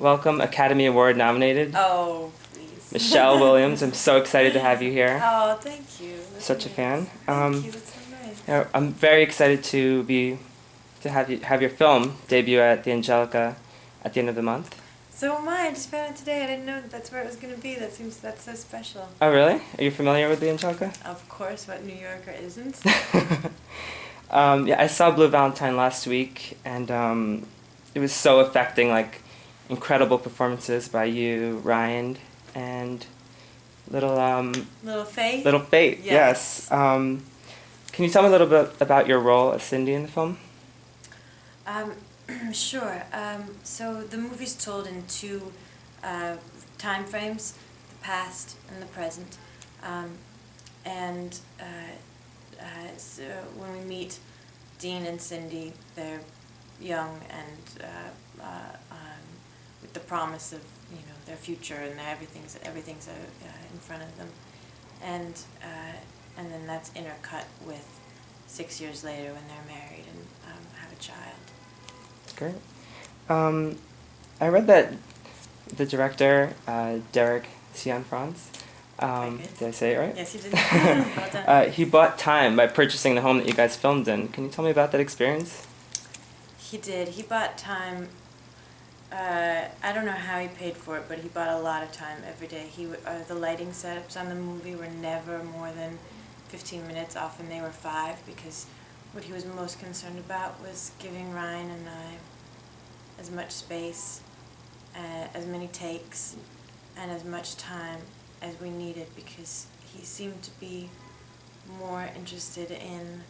welcome Academy Award nominated Oh, please. Michelle Williams. I'm so excited to have you here. Oh, thank you. That's Such a nice. fan. Thank you. That's so nice. I'm very excited to have your film debut at the Angelika at the end of the month. So am I. I just found it today. I didn't know that's where it was going to be. That's so special. Oh, really? Are you familiar with the Angelika? Of course, what New Yorker isn't? Yeah, I saw Blue Valentine last week, and it was so affecting. Like, incredible performances by you, Ryan, and little Little Faith? Little Fate. Yes. Yes. Can you tell me a little bit about your role as Cindy in the film? Sure. So the movie's told in two time frames, the past and the present. So when we meet Dean and Cindy, they're young and with the promise of their future and everything's in front of them, and then that's intercut with 6 years later when they're married and have a child. Great. I read that the director, Derek Cianfrance, did I say it right? Yes, you did. Well done. He bought time by purchasing the home that you guys filmed in. Can you tell me about that experience? He did. He bought time. I don't know how he paid for it, but he bought a lot of time every day. The lighting setups on the movie were never more than 15 minutes. Often they were 5, because what he was most concerned about was giving Ryan and I as much space, as many takes, and as much time as we needed, because he seemed to be more interested in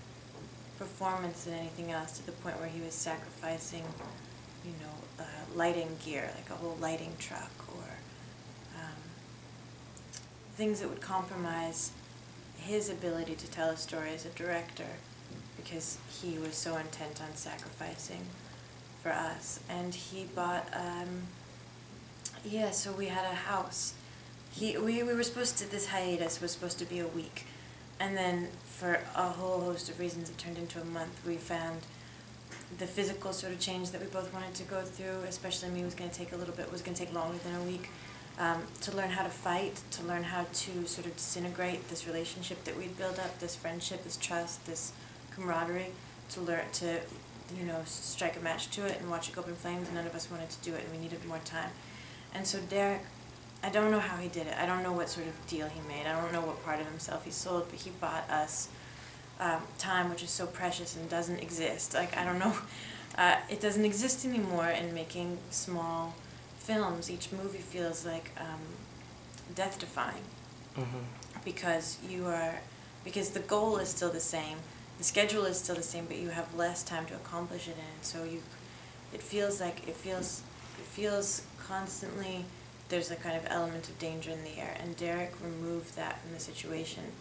performance than anything else, to the point where he was sacrificing, lighting gear, like a whole lighting truck, or things that would compromise his ability to tell a story as a director, because he was so intent on sacrificing for us. And he bought, so we had a house. We were supposed to, this hiatus was supposed to be a week, and then for a whole host of reasons it turned into a month. We found the physical sort of change that we both wanted to go through, especially me, was going to take longer than a week, to learn how to fight, to learn how to sort of disintegrate this relationship that we'd built up, this friendship, this trust, this camaraderie, to learn to, strike a match to it and watch it go up in flames. None of us wanted to do it, and we needed more time. And so Derek, I don't know how he did it. I don't know what sort of deal he made. I don't know what part of himself he sold, but he bought us time, which is so precious and doesn't exist. Like, I don't know, it doesn't exist anymore in making small films. Each movie feels like death-defying, because because the goal is still the same, the schedule is still the same, but you have less time to accomplish it in. So it feels constantly, there's a kind of element of danger in the air, and Derek removed that from the situation,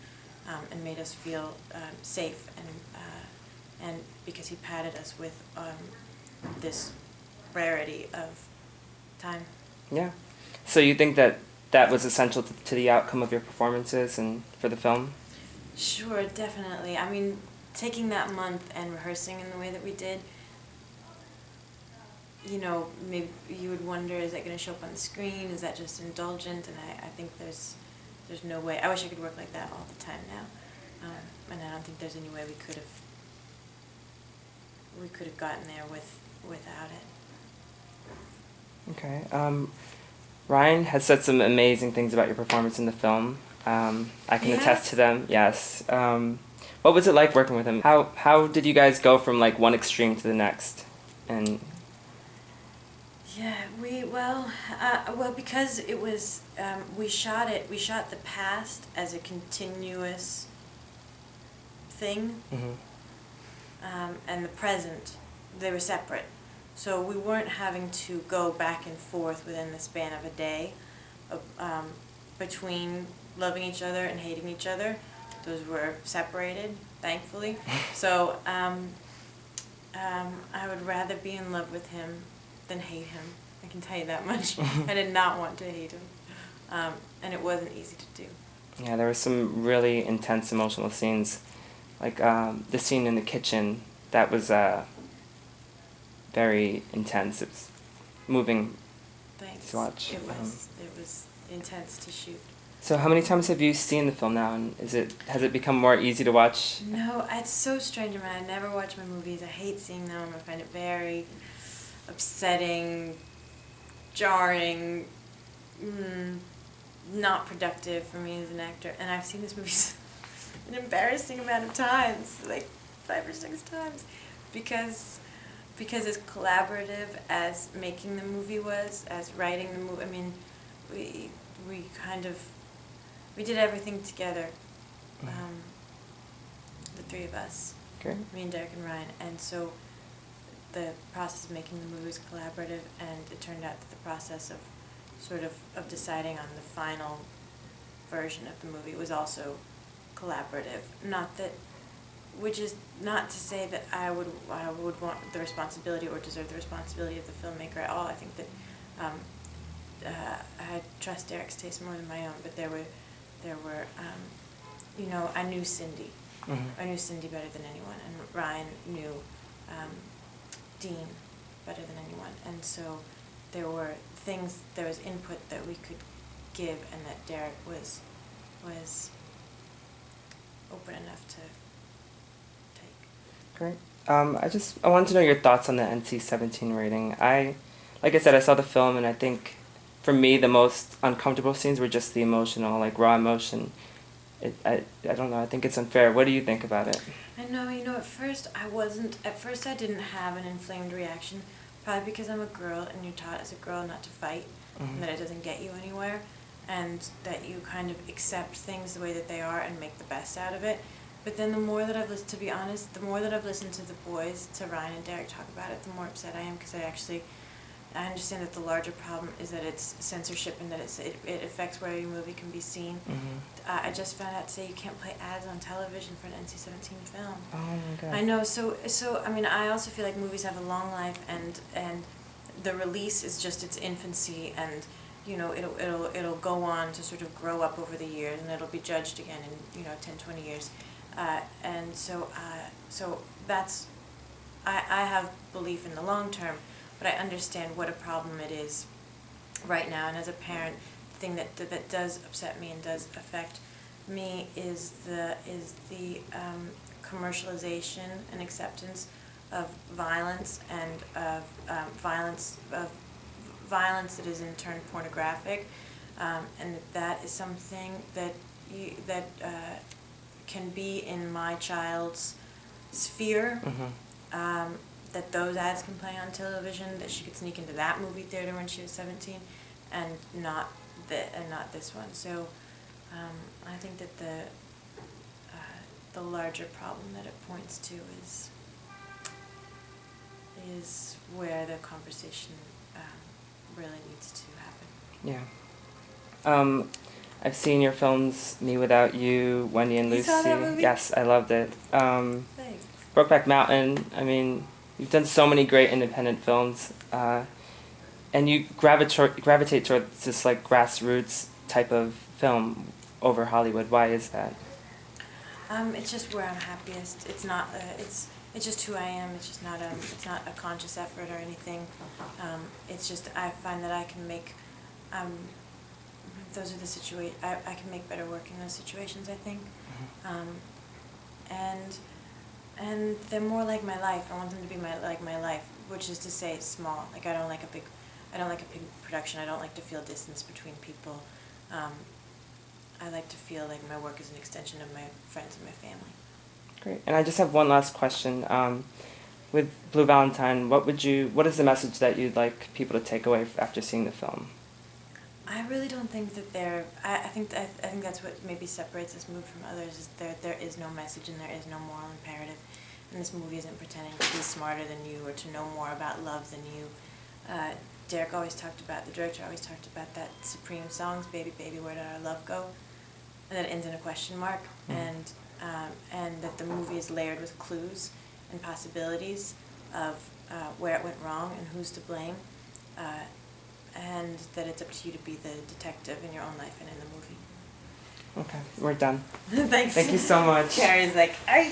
and made us feel safe, and because he padded us with this rarity of time. Yeah. So you think that was essential to the outcome of your performances and for the film? Sure, definitely. I mean, taking that month and rehearsing in the way that we did, maybe you would wonder, is that going to show up on the screen? Is that just indulgent? And I think there's no way. I wish I could work like that all the time now, and I don't think there's any way we could have gotten there without it. Okay. Ryan has said some amazing things about your performance in the film. I can attest to them. Yes. What was it like working with him? How did you guys go from like one extreme to the next? And yeah, because it was, we shot the past as a continuous thing, and the present, they were separate. So we weren't having to go back and forth within the span of a day, between loving each other and hating each other. Those were separated, thankfully. So I would rather be in love with him than hate him. I can tell you that much. I did not want to hate him, and it wasn't easy to do. Yeah, there were some really intense emotional scenes, like the scene in the kitchen. That was very intense. It was moving Thanks. to watch. It was intense to shoot. So how many times have you seen the film now, and has it become more easy to watch? No, it's so strange, man. I never watch my movies. I hate seeing them. I find it very upsetting, jarring, not productive for me as an actor. And I've seen this movie an embarrassing amount of times, like 5 or 6 times, because as collaborative as making the movie was, as writing the movie. I mean, we did everything together, the 3 of us, Great. me and Derek and Ryan, and so the process of making the movie was collaborative, and it turned out that the process of of deciding on the final version of the movie was also collaborative. Which is not to say that I would want the responsibility or deserve the responsibility of the filmmaker at all. I think that I trust Derek's taste more than my own, but there were I knew Cindy. Mm-hmm. I knew Cindy better than anyone, and Ryan knew Dean better than anyone, and so there was input that we could give, and that Derek was open enough to take. Great. I wanted to know your thoughts on the NC-17 rating. Like I said, I saw the film, and I think for me the most uncomfortable scenes were just the emotional, like raw emotion. I don't know. I think it's unfair. What do you think about it? I know. At first I didn't have an inflamed reaction, probably because I'm a girl, and you're taught as a girl not to fight, Mm-hmm. and that it doesn't get you anywhere, and that you kind of accept things the way that they are and make the best out of it. But then the more that I've listened to the boys, to Ryan and Derek talk about it, the more upset I am, because I understand that the larger problem is that it's censorship, and that it affects where your movie can be seen. Mm-hmm. I just found out today you can't play ads on television for an NC-17 film. Oh my God. I know. So I mean, I also feel like movies have a long life, and the release is just its infancy, and it'll go on to sort of grow up over the years, and it'll be judged again in 10, 20 years, and so that's I have belief in the long term. But I understand what a problem it is right now, and as a parent, the thing that does upset me and does affect me is the commercialization and acceptance of violence, and of violence that is in turn pornographic, and that is something that can be in my child's sphere. Mm-hmm. That those ads can play on television, that she could sneak into that movie theater when she was 17, and not this one. So I think that the larger problem that it points to is where the conversation really needs to happen. Yeah. I've seen your films, Me Without You, Wendy and Lucy. You saw that movie? Yes, I loved it. Thanks. Brokeback Mountain. I mean, you've done so many great independent films, and you gravitate towards this like grassroots type of film over Hollywood. Why is that? It's just where I'm happiest. It's not. It's just who I am. It's just not. It's not a conscious effort or anything. It's just I find that I can make. Those are the situations. I can make better work in those situations, I think. Mm-hmm. And they're more like my life. I want them to be like my life, which is to say small. Like I don't like a big production. I don't like to feel distance between people. I like to feel like my work is an extension of my friends and my family. Great. And I just have one last question. With Blue Valentine, what is the message that you'd like people to take away after seeing the film? I really don't think that I think that's what maybe separates this movie from others, is there is no message and there is no moral imperative, and this movie isn't pretending to be smarter than you or to know more about love than you. The director always talked about that supreme songs, Baby Baby Where Did Our Love Go, and that ends in a question mark, and that the movie is layered with clues and possibilities of where it went wrong and who's to blame. And that it's up to you to be the detective in your own life and in the movie. Okay, we're done. Thanks. Thank you so much. Carrie's like, are you